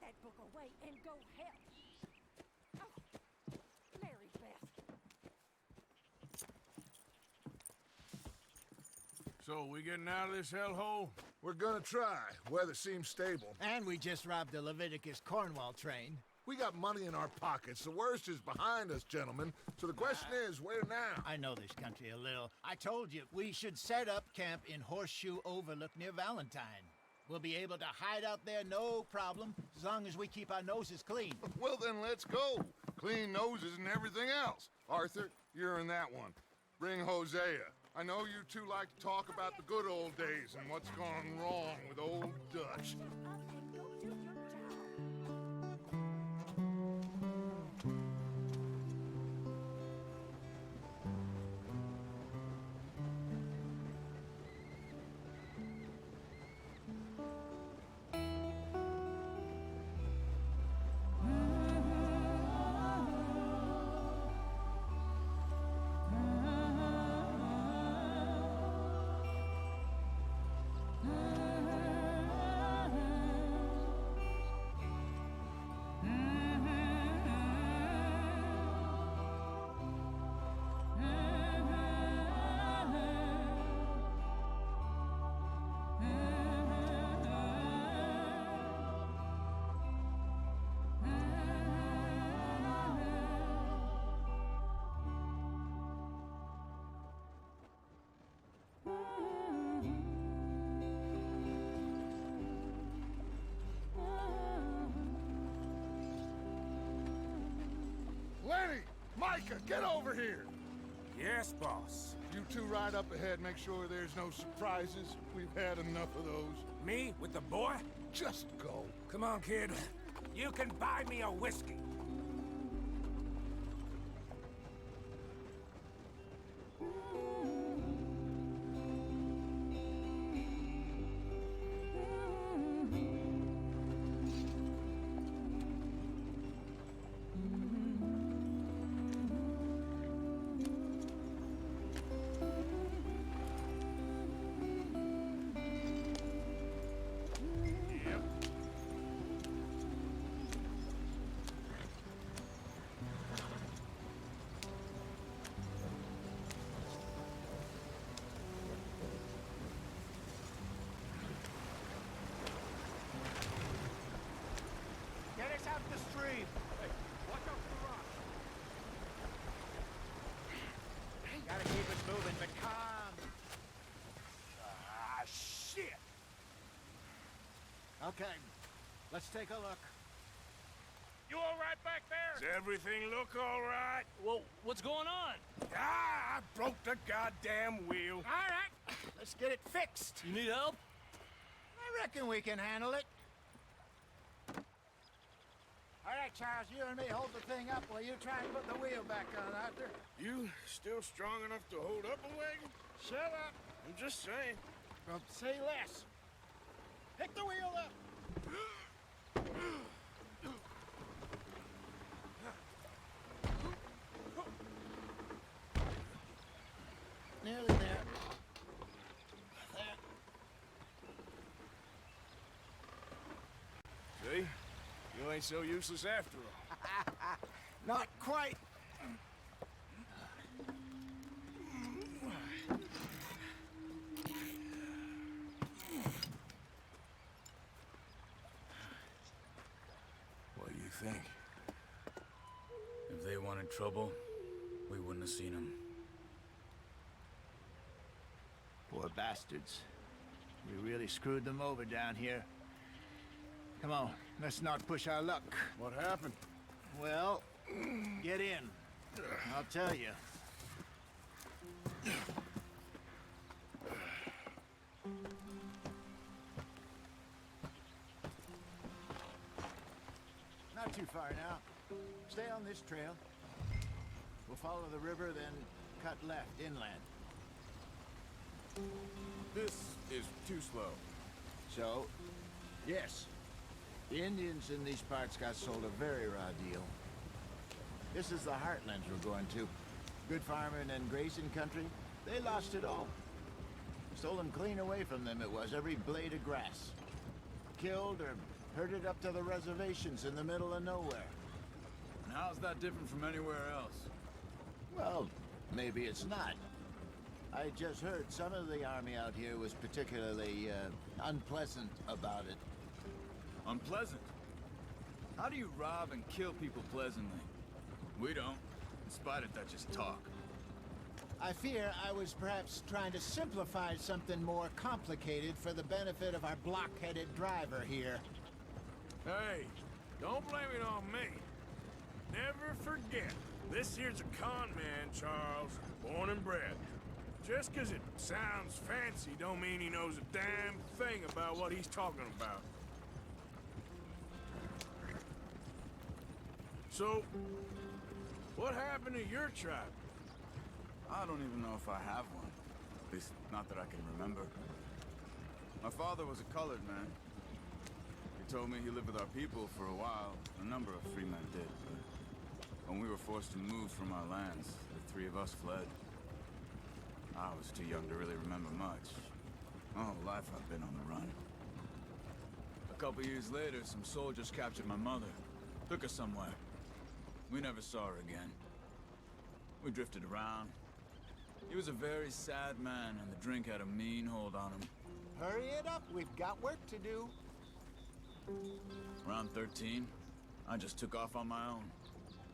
that book away and go help. Oh, Mary Beth. So, we getting out of this hellhole? We're gonna try. Weather seems stable. And we just robbed the Leviticus Cornwall train. We got money in our pockets. The worst is behind us, gentlemen. So the question is, where now? I know this country a little. I told you, we should set up camp in Horseshoe Overlook near Valentine. We'll be able to hide out there, no problem, as long as we keep our noses clean. Well, then let's go. Clean noses and everything else. Arthur, you're in that one. Bring Hosea. I know you two like to talk about the good old days and what's gone wrong with old Dutch. Shut up and go do your job. Micah, get over here! Yes, boss. You two ride up ahead, make sure there's no surprises. We've had enough of those. Me with the boy? Just go. Come on, kid. You can buy me a whiskey. Get us out the stream. Hey, watch out for the rock. Gotta keep it moving, but calm. Ah, shit! Okay, let's take a look. You all right back there? Does everything look all right? Well, what's going on? Ah, I broke the goddamn wheel. All right, let's get it fixed. You need help? I reckon we can handle it. All right, Charles, you and me hold the thing up while you try and put the wheel back on, Arthur. You still strong enough to hold up a wagon? Shut up. I'm just saying. Well, say less. Pick the wheel up. Nearly there. There. See? You ain't so useless after all. Not quite. What do you think? If they wanted trouble, we wouldn't have seen them. Poor bastards. We really screwed them over down here. Come on, let's not push our luck. What happened? Well, get in. I'll tell you. Not too far now. Stay on this trail. We'll follow the river, then cut left inland. This is too slow. So, yes. The Indians in these parts got sold a very raw deal. This is the heartlands we're going to. Good farming and grazing country. They lost it all. Stolen clean away from them it was, every blade of grass. Killed or Herded up to the reservations in the middle of nowhere. And how's that different from anywhere else? Well, maybe it's not. I just heard some of the army out here was particularly, unpleasant about it. Unpleasant? How do you rob and kill people pleasantly? We don't, in spite of Dutch's talk. I fear I was perhaps trying to simplify something more complicated for the benefit of our block-headed driver here. Hey, don't blame it on me. Never forget, this here's a con man, Charles, born and bred. Just 'cause it sounds fancy don't mean he knows a damn thing about what he's talking about. So, what happened to your tribe? I don't even know if I have one. At least, not that I can remember. My father was a colored man. He told me he lived with our people for a while. A number of free men did, but when we were forced to move from our lands, the three of us fled. I was too young to really remember much. My whole life I've been on the run. A couple years later, some soldiers captured my mother. Took her somewhere. We never saw her again. We drifted around. He was a very sad man, and the drink had a mean hold on him. Hurry it up, we've got work to do. Around 13, I just took off on my own.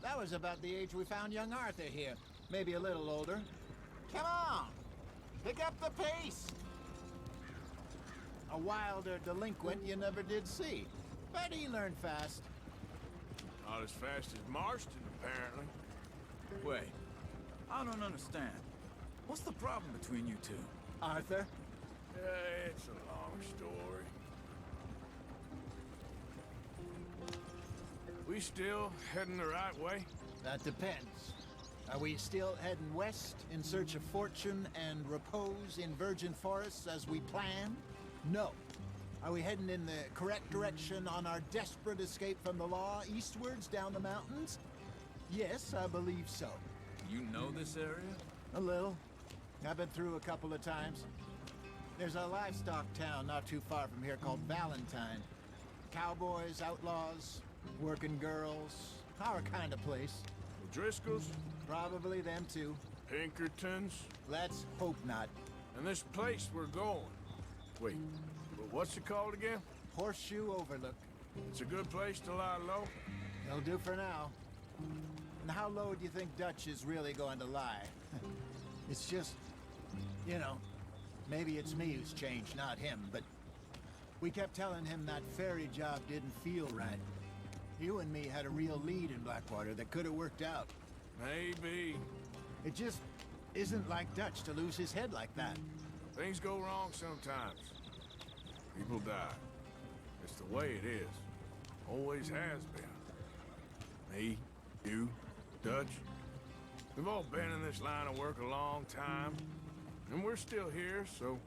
That was about the age we found young Arthur here. Maybe a little older. Come on! Pick up the pace! A wilder delinquent you never did see. But he learned fast. Not as fast as Marston, apparently. Wait, I don't understand. What's the problem between you two? Arthur? It's a long story. We still heading the right way? That depends. Are we still heading west in search of fortune and repose in virgin forests as we planned? No. Are we heading in the correct direction on our desperate escape from the law eastwards down the mountains? Yes, I believe so. You know this area? A little. I've been through a couple of times. There's a livestock town not too far from here called Valentine. Cowboys, outlaws, working girls, our kind of place. The Driscolls? Probably them too. Pinkertons? Let's hope not. And this place we're going. Wait, but what's it called again? Horseshoe Overlook. It's a good place to lie low? It'll do for now. And how low do you think Dutch is really going to lie? It's just, you know, maybe it's me who's changed, not him, but we kept telling him that ferry job didn't feel right. You and me had a real lead in Blackwater that could have worked out. Maybe. It just isn't like Dutch to lose his head like that. Things go wrong sometimes. People die. It's the way it is. Always has been. Me, you, Dutch. We've all been in this line of work a long time. And we're still here, so...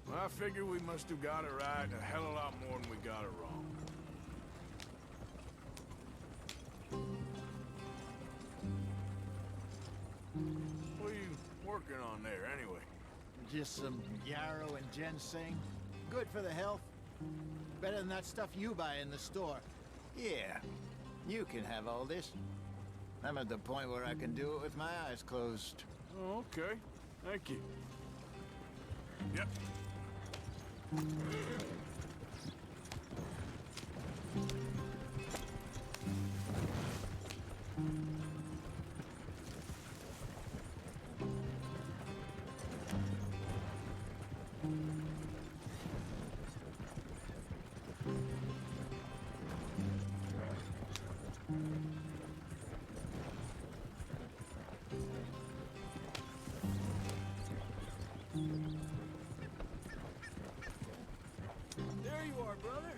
well, I figure we must have got it right a hell of a lot more than we got it wrong. What are you working on there, anyway? Just some yarrow and ginseng. Good for the health. Better than that stuff you buy in the store. Yeah, you can have all this. I'm at the point where I can do it with my eyes closed. Oh, okay. Thank you. Yep. There you are, brother.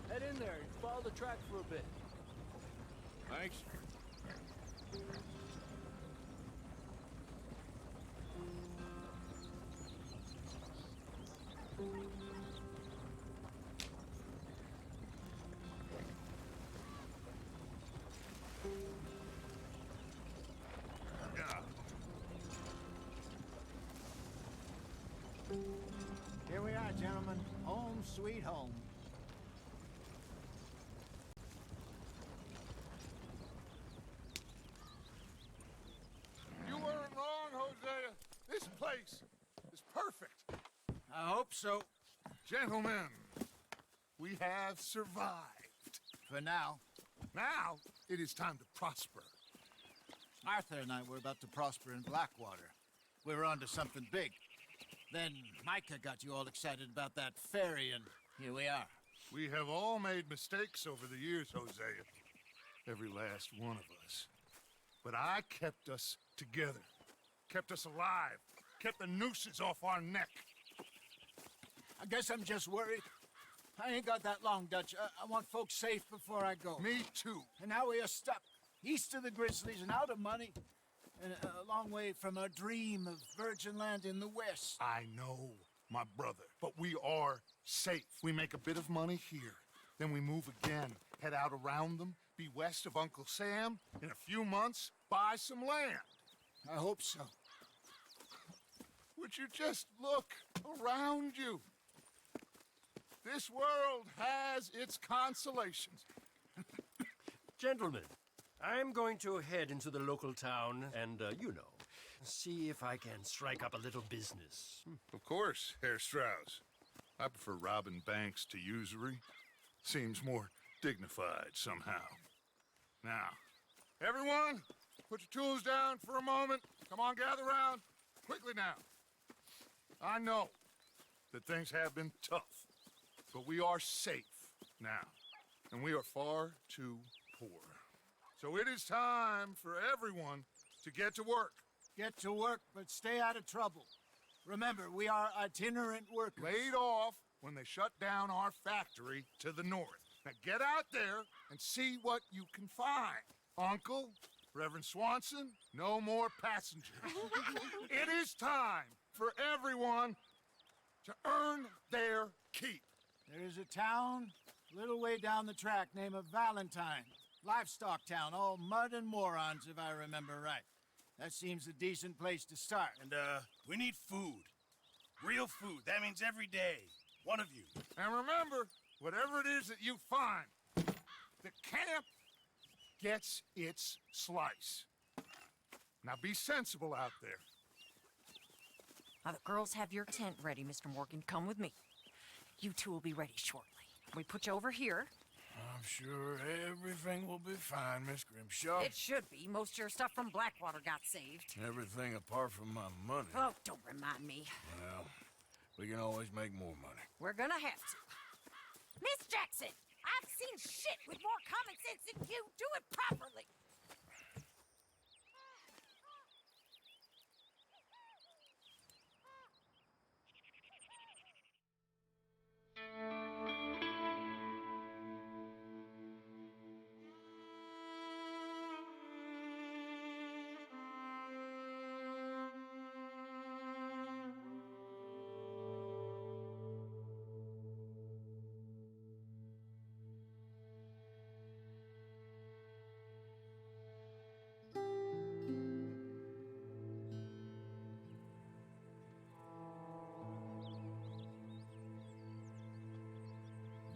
Head in there and follow the track for a bit. Thanks. Here we are, gentlemen. Home sweet home. so. Gentlemen, we have survived. For now. Now, it is time to prosper. Arthur and I were about to prosper in Blackwater. We were onto something big. Then Micah got you all excited about that ferry, and here we are. We have all made mistakes over the years, Hosea. Every last one of us. But I kept us together. Kept us alive. Kept the nooses off our neck. I guess I'm just worried. I ain't got that long, Dutch. I want folks safe before I go. Me too. And now we are stuck, east of the Grizzlies and out of money, and a long way from our dream of virgin land in the west. I know, my brother, but we are safe. We make a bit of money here, then we move again, head out around them, be west of Uncle Sam, in a few months, buy some land. I hope so. Would you just look around you? This world has its consolations. Gentlemen, I'm going to head into the local town and, see if I can strike up a little business. Of course, Herr Strauss. I prefer robbing banks to usury. Seems more dignified somehow. Now, everyone, put your tools down for a moment. Come on, gather round. Quickly now. I know that things have been tough, but we are safe now, and we are far too poor. So it is time for everyone to get to work. Get to work, but stay out of trouble. Remember, we are itinerant workers. Laid off when they shut down our factory to the north. Now get out there and see what you can find. Uncle, Reverend Swanson, no more passengers. It is time for everyone to earn their keep. There is a town a little way down the track named Valentine. Livestock town, all mud and morons, if I remember right. That seems a decent place to start. And, we need food. Real food. That means every day. One of you. And remember, whatever it is that you find, the camp gets its slice. Now be sensible out there. Now, the girls have your tent ready, Mr. Morgan. Come with me. You two will be ready shortly. We put you over here. I'm sure everything will be fine, Miss Grimshaw. It should be. Most of your stuff from Blackwater got saved. Everything apart from my money. Oh, don't remind me. Well, we can always make more money. We're gonna have to. Miss Jackson, I've seen shit with more common sense than you. Do it properly.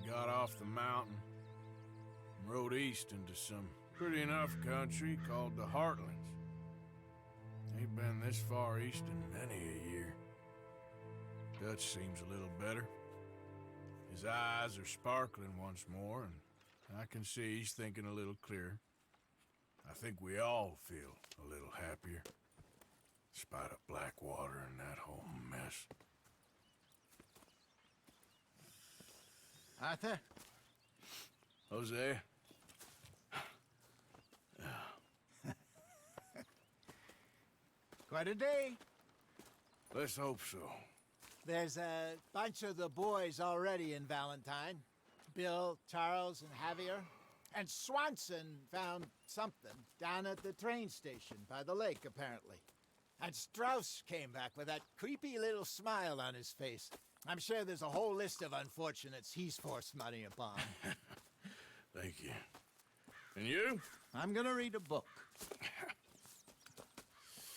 Got off the mountain and rode east into some pretty enough country called the Heartlands. Ain't been this far east in many a year. Dutch seems a little better. His eyes are sparkling once more, and I can see he's thinking a little clearer. I think we all feel a little happier, in spite of Blackwater and that whole mess. Arthur? Jose? Quite a day. Let's hope so. There's a bunch of the boys already in Valentine. Bill, Charles, and Javier. And Swanson found something down at the train station by the lake, apparently. And Strauss came back with that creepy little smile on his face. I'm sure there's a whole list of unfortunates he's forced money upon. Thank you. And you? I'm gonna read a book.